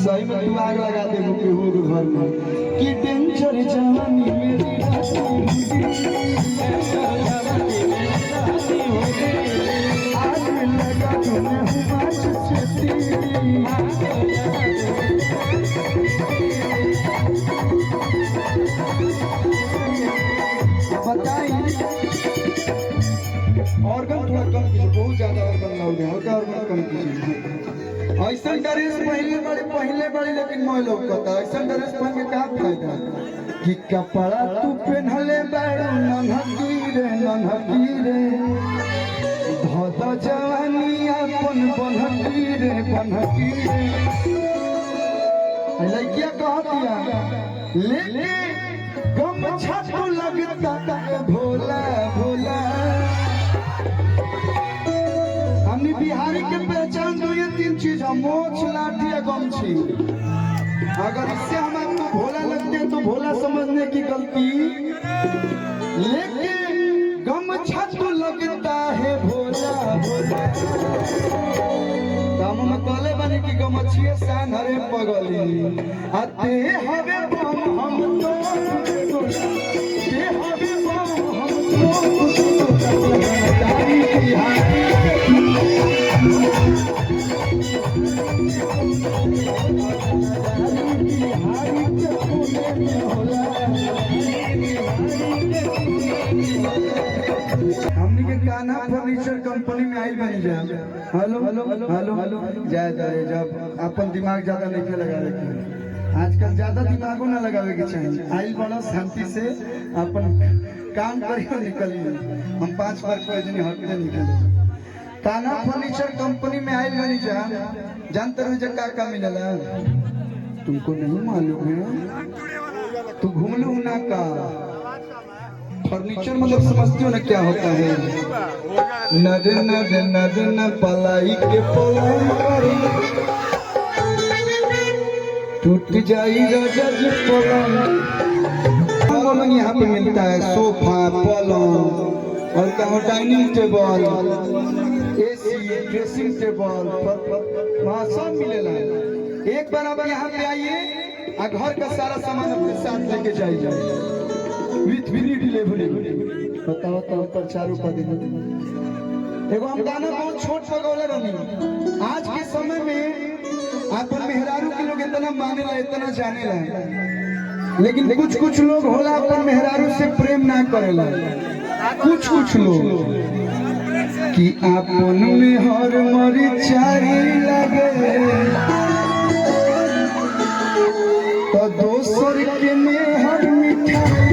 सही में तू आग लगा दे केहू के घर में कि डेंजर जवानी मेरी रानी आग लगा तुम्हें हुमाच बताइए ऑर्गन थोड़ा कम कीजिए, बहुत ज्यादा ऑर्गन लाउड है, हल्का ऑर्गन कम कीजिए। ऐसा ड्रेस पहले बड़ी लेकिन मोह लौकता ऐसा ड्रेस पहन के का फायदा कि कपड़ा तू पहनले बाड़ू नन्हकी रे धोता जवानी अपन बनहकी रे लड़किया कहतिया लेके गमछा तो लगता है भोला हमने बिहारी के पहचान दो ये तीन चीज है मोछ लाठी या गमछी। अगर इससे हम आपको भोला लगते हैं तो भोला समझने की गलती लेके गमछा तो लगता है भोला हम कहले बने की गमछिए सान हरे पगली आते हवे बम हम तो ते हवे बम हम तो तारी बिहारी हमने के कान्हा फर्नीचर कंपनी में आई बनी जाए हेलो जाए जब अपन दिमाग ज्यादा नहीं लगा रखे आजकल ज्यादा दिमागो ना लगावे के चाहिए आइल बड़ा शांति से अपन काम करियो निकलिए हम 5 बार कोई दिन हटके निकले कान्हा फर्नीचर कंपनी में आइल बनी जाए जानते रहो जब का मिलेला तुमको नहीं मालूम है तू घूम लू ना का फर्नीचर मतलब समझते हो ना क्या होता है नद पलाई के पलंग टूट जाई रजज पलंग यहाँ पे मिलता है सोफा पलंग और कहो dining table AC dressing table वहाँ सब मिलेला। एक बार आप यहाँ पे आइए और घर का सारा सामान अपने साथ लेके जाइए विथ फ्री डिलीवरी बताओ तो पर 4 रुपया दे एगो हम गाना बहुत छोट पगौले रही आज के समय में अपन मेहरारू के लोग इतना माने ला इतना जाने ला लेकिन कुछ लोग होला अपन मेहरारू से प्रेम ना करेला कुछ लोग कि अपन में हर मरी चारी लगे तो दोसर के में हर मिठाई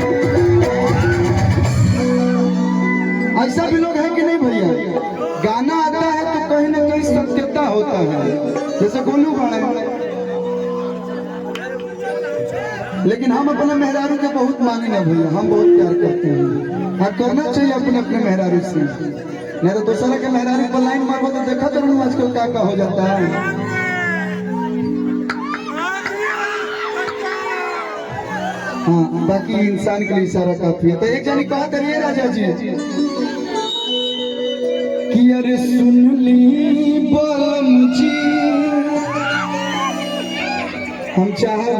ऐसा भी लोग है कि नहीं भैया गाना आता है तो कहीं ना कहीं सत्यता होता है जैसे गोलू गाना लेकिन हम अपने मेहरारू के बहुत माने ना भैया हम बहुत प्यार करते हैं और करना चाहिए अपने मेहरारू से नहीं तो दूसरा के मेहरारू पर लाइन मारो तो देखा तो आजकल क्या हो जाता है। हाँ बाकी इंसान के लिए इशारा काफी है तो एक जानी कहा करिए राजा जी कि अरे सुन ली बलम जी हम चाहे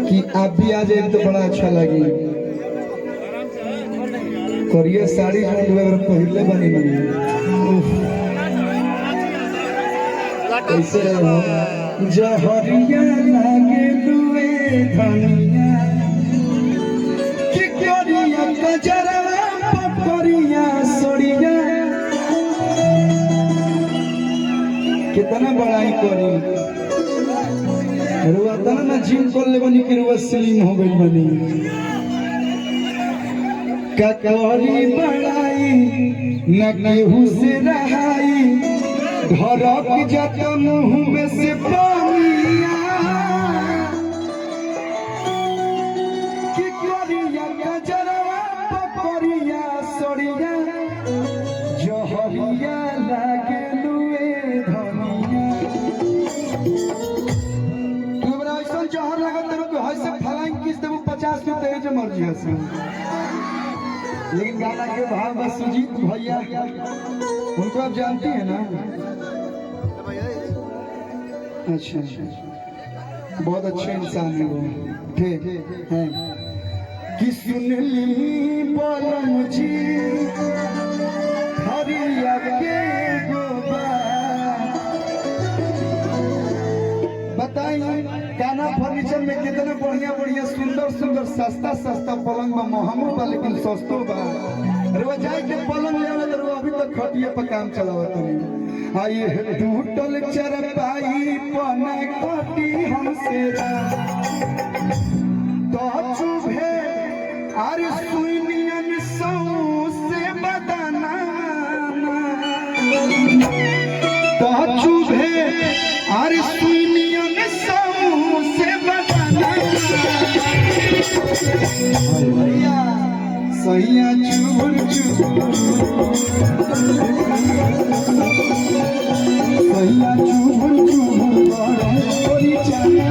कि आप भी आ जाए तो बड़ा अच्छा लगे करिए साड़ी जो पहले बनी कैसे जहरिया लागे दुए धनिया कि करिया गजरवा पकड़िया सोड़िया कितना बड़ाई करी रुआ तना ना जिम कर ले बनी कि रुआ स्लिम हो गई बनी ककरी बड़ाई न केहू से रहाई ढरक जत मुँह में से पानिया कि करिया गजरवा पकड़िया सोड़िया जहरिया लागे लुए धनिया तू बड़ा ऐसा जहर लगा तेरे को हंस फलांग किस देबू 50 में तेरे जो मर्जी हंस लेकिन गाना के भाव बस सुजीत भैया उनको आप जानती है ना अच्छा, बहुत अच्छे इंसान है वो। ठीक है कि सुन ली बोलम जी हरिया के बताइए काना फर्नीचर में कितना बढ़िया बढ़िया सुंदर सुंदर सस्ता सस्ता पलंग में महंगो बा लेकिन सस्तो बा। अरे वो जाए के पलंग ले आवे तो अभी तक खटिए पर काम चलावत नहीं। आई टूटल चरपाई पना कटी हमसे तो चुभे अरे सुनियन सौ से बदना तो चुभे अरे सुनियन सौ से बदना सैया चूर चूर सैया चूर चूर कोई जाना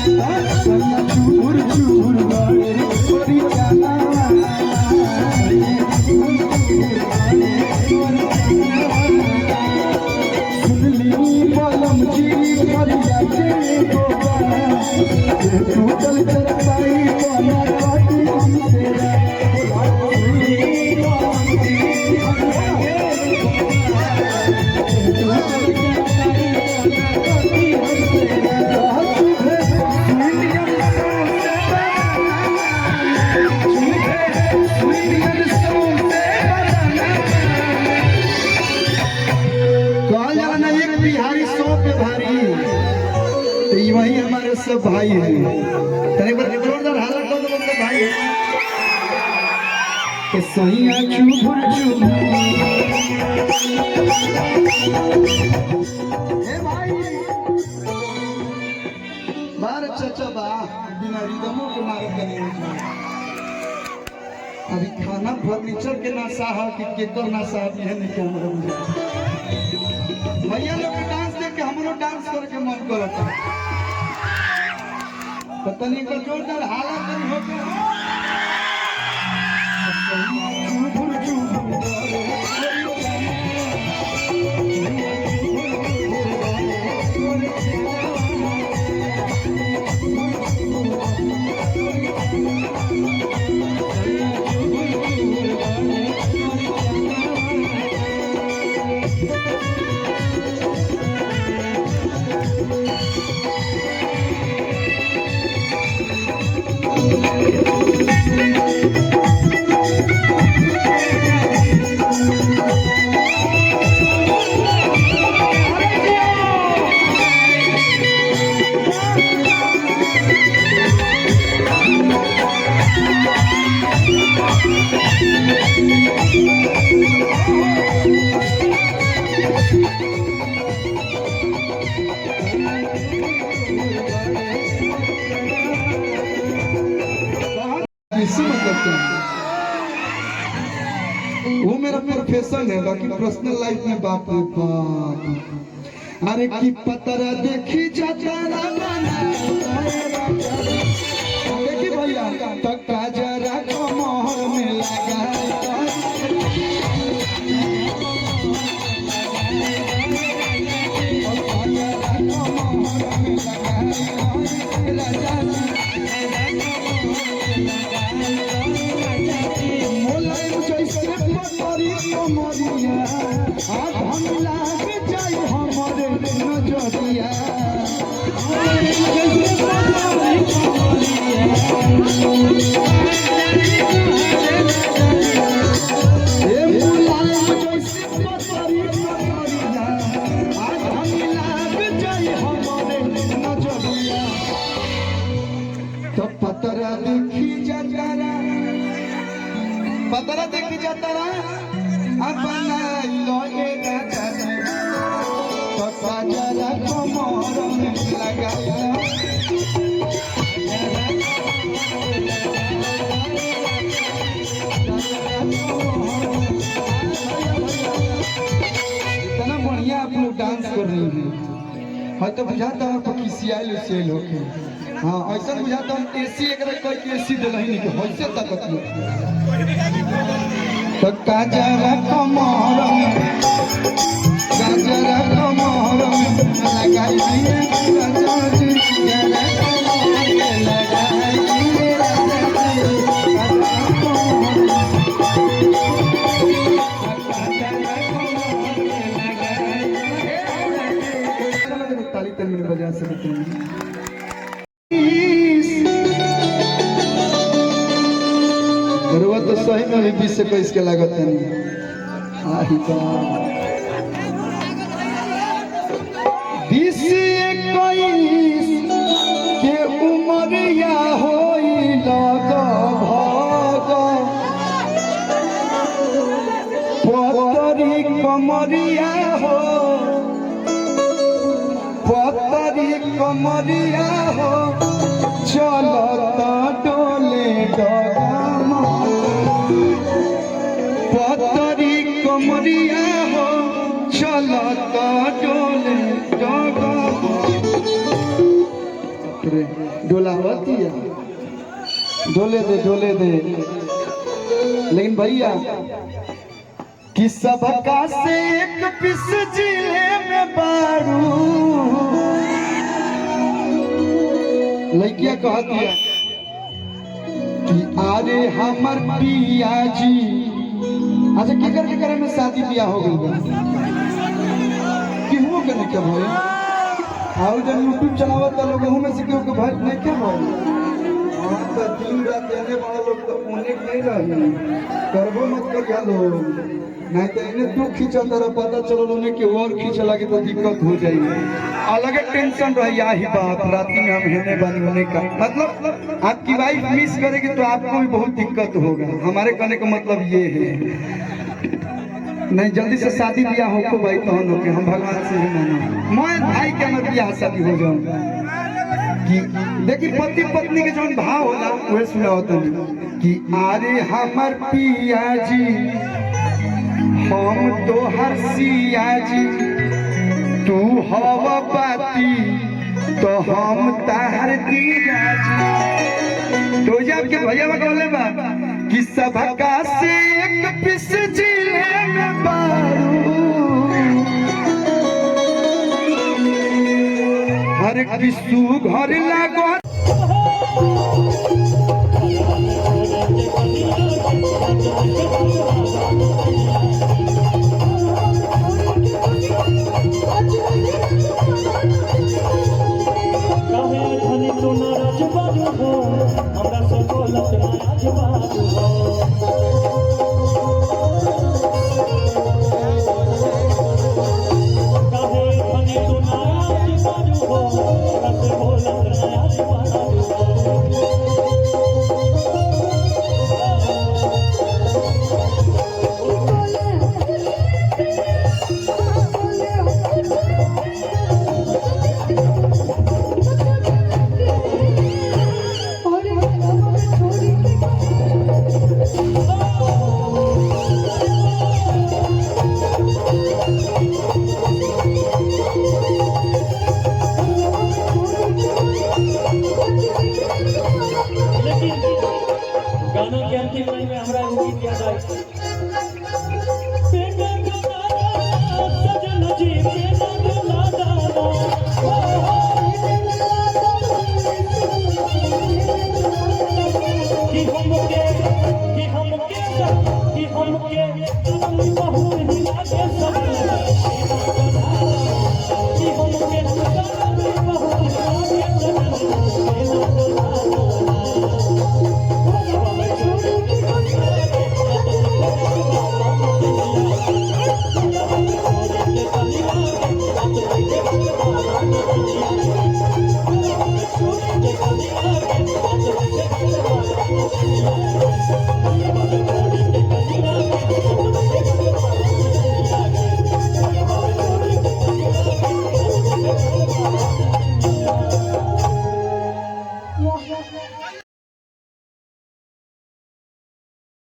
सैया चूर चूर कोई जाना सुन ली बलम जी हरिया के टूटल चरपाई बना काटी हमसे वही हमारे सब भाई हैं। जोरदार हाला कर दो सब भाई के सैया चुभुर चुभुर ए भाई बार चाचा बा बिना रिदमों के मारे कने अभी खाना फर्नीचर के नशा है कि केकर नशा है नहीं के हमरा भैया लोग डांस देख के हमरो डांस करके मन करता पता नहीं को जोरदार हाला करी हो वो मेरा प्रोफेशन है बाकी पर्सनल लाइफ में बाप रे बाप अरे की पतरा देखी जतरा देखी भैया तक जरा कमर में लगा पतरा देखी जाता अपना लोगे जरा कमर में लगा इतना बढ़िया आप लोग डांस कर रही हैं तो बुझाता है पकिसियाल सेल होके हाँ ऐसा बुझाता हम एसी एक कोई एसी दिला ही नहीं कि होइसे तक तो काजरा कमर लगाई दिए राजा जी काजरा कमर लगाई दिए ताली तनवीर बजा सकते हैं। तो सही में भी 20 से 21 के लागत नहीं आही का 20 से 21 के उमरिया होई लग भाग पतरी कमरिया हो पतरी कमरिया हो चलता डोले डगम पतरी कमरिया हो चलता डोले डगम डोलावती है डोले दे लेकिन भैया कि सबका से एक पिस जिले में बारू लड़किया कहती है कि अरे हमर पिया जी अच्छा केकर में शादी ब्याह हो गई केहू के नहीं क्या भाई और जब यूट्यूब चलावत तो लोग में से केहू के भाई नहीं क्या भाई हां तो दिन रात एने बड़ा लोग तो ओने नहीं रही करबो मत कर या लोग नहीं तो इन्हें तू खींचा तेरा पता चलो उन्हें कि और खींच लगे तो दिक्कत हो जाएगी अलग टेंशन रही ही बात रात में हम हेने बनी होने का मतलब आपकी वाइफ मिस करेगी तो आपको भी बहुत दिक्कत होगा हमारे कहने का मतलब ये है नहीं जल्दी से शादी ब्याह हो भाई तहन हो के हम भगवान से ही मानो मैं भाई के मैं ब्याह शादी हो जाऊं कि देखिए पति पत्नी के जो भाव होला वह सुना होता है कि अरे हमर पिया जी हम तो हर सिया जी तू हवा पाती तो हम ताहर दिया जी तो जब के भैया बोले बा कि सबका से एक पिस जिले में बारू हर पिसू घर लागो